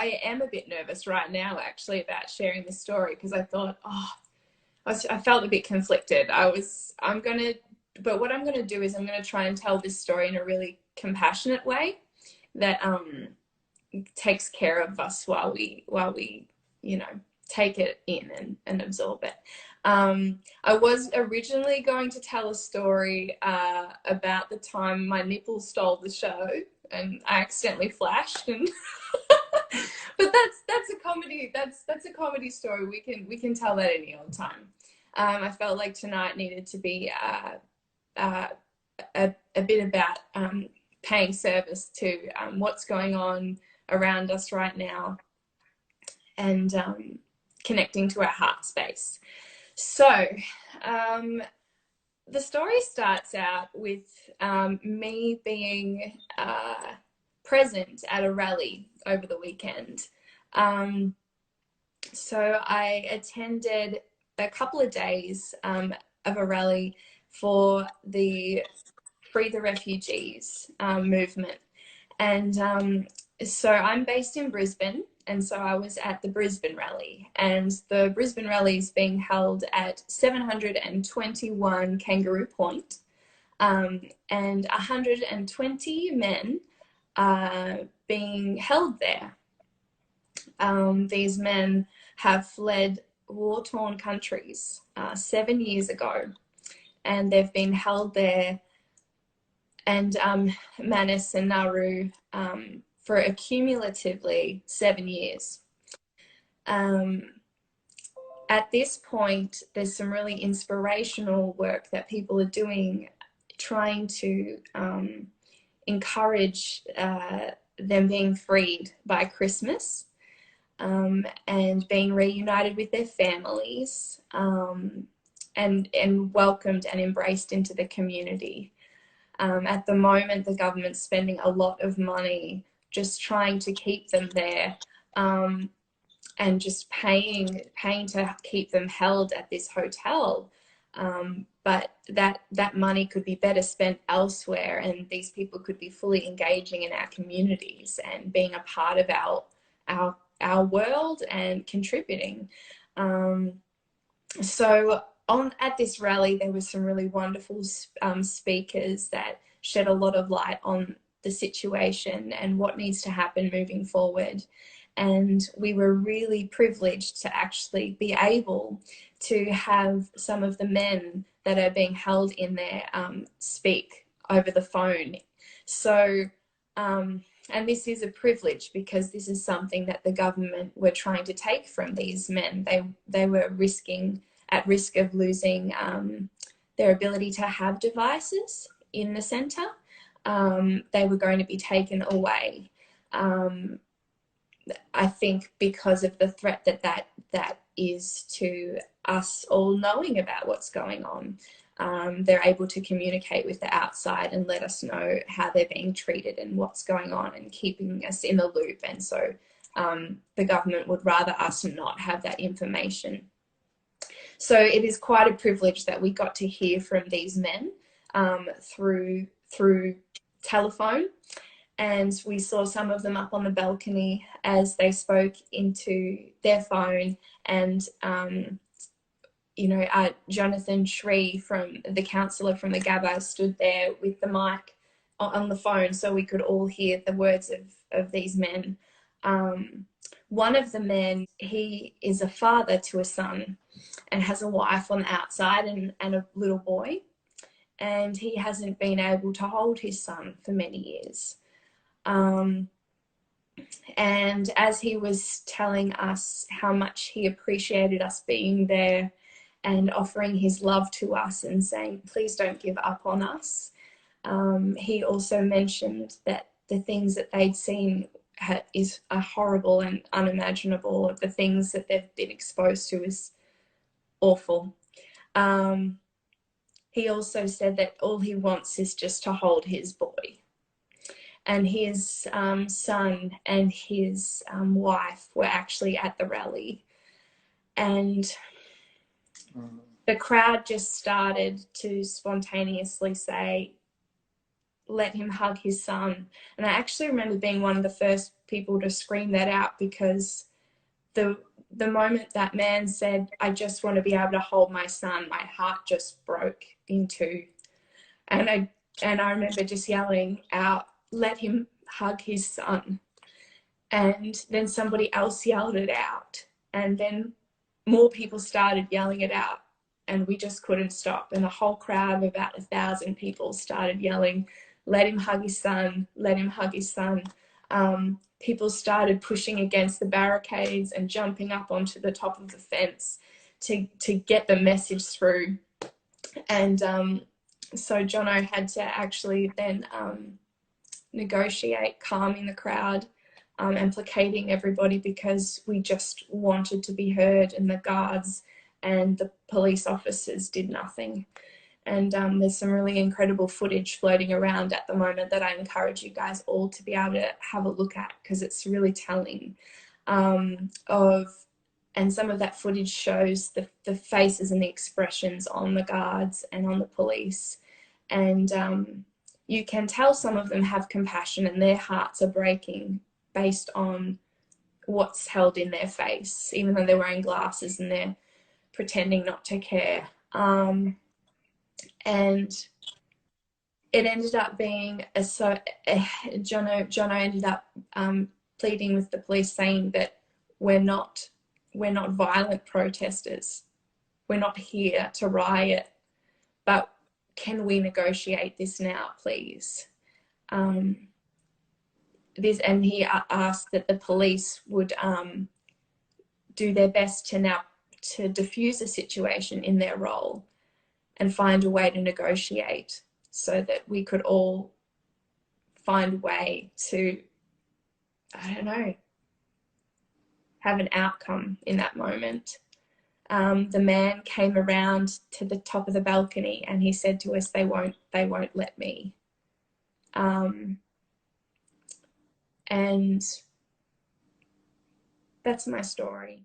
I am a bit nervous right now, actually, about sharing this story, because I thought, I felt a bit conflicted. But what I'm going to do is I'm going to try and tell this story in a really compassionate way that takes care of us while we take it in and absorb it. I was originally going to tell a story about the time my nipple stole the show and I accidentally flashed, and but that's a comedy. That's a comedy story. We can tell that any old time. I felt like tonight needed to be a bit about paying service to what's going on around us right now, and connecting to our heart space. So the story starts out with me being present at a rally over the weekend. So I attended a couple of days of a rally for the Free the Refugees movement. And so I'm based in Brisbane, and so I was at the Brisbane rally, and the Brisbane rally is being held at 721 Kangaroo Point, and 120 men are being held there. These men have fled war-torn countries 7 years ago, and they've been held there, and Manus and Nauru for accumulatively 7 years. At this point, there's some really inspirational work that people are doing, trying to encourage them being freed by Christmas, and being reunited with their families, and welcomed and embraced into the community. At the moment, the government's spending a lot of money just trying to keep them there, and just paying to keep them held at this hotel. But that money could be better spent elsewhere, and these people could be fully engaging in our communities and being a part of our world and contributing. So at this rally, there were some really wonderful speakers that shed a lot of light on the situation and what needs to happen moving forward. And we were really privileged to actually be able to have some of the men that are being held in there speak over the phone. So, and this is a privilege, because this is something that the government were trying to take from these men. They were at risk of losing their ability to have devices in the centre. They were going to be taken away. I think because of the threat that is to us all knowing about what's going on. They're able to communicate with the outside and let us know how they're being treated and what's going on, and keeping us in the loop. And so the government would rather us not have that information. So it is quite a privilege that we got to hear from these men through telephone. And we saw some of them up on the balcony as they spoke into their phone. And, Jonathan Shree, from the councillor from the Gabba, stood there with the mic on the phone so we could all hear the words of these men. One of the men, he is a father to a son and has a wife on the outside and a little boy. And he hasn't been able to hold his son for many years. And as he was telling us how much he appreciated us being there and offering his love to us and saying, please don't give up on us, he also mentioned that the things that they'd seen are horrible and unimaginable. The things that they've been exposed to is awful. He also said that all he wants is just to hold his boy. And his son and his wife were actually at the rally. And the crowd just started to spontaneously say, let him hug his son. And I actually remember being one of the first people to scream that out, because the moment that man said, "I just want to be able to hold my son," my heart just broke in two. And I remember just yelling out, "Let him hug his son." And then somebody else yelled it out, and then more people started yelling it out, and we just couldn't stop. And the whole crowd of about 1,000 people started yelling, "Let him hug his son, let him hug his son." People started pushing against the barricades and jumping up onto the top of the fence to get the message through. And so Jono had to actually then negotiate calming the crowd, and placating everybody, because we just wanted to be heard, and the guards and the police officers did nothing. And there's some really incredible footage floating around at the moment that I encourage you guys all to be able to have a look at, because it's really telling and some of that footage shows the faces and the expressions on the guards and on the police. And you can tell some of them have compassion and their hearts are breaking based on what's held in their face, even though they're wearing glasses and they're pretending not to care. And it ended up being Jono ended up pleading with the police, saying that we're not violent protesters. We're not here to riot, but can we negotiate this now, please? And he asked that the police would do their best to diffuse the situation in their role and find a way to negotiate, so that we could all find a way to, I don't know, have an outcome in that moment. The man came around to the top of the balcony and he said to us, they won't let me. And that's my story.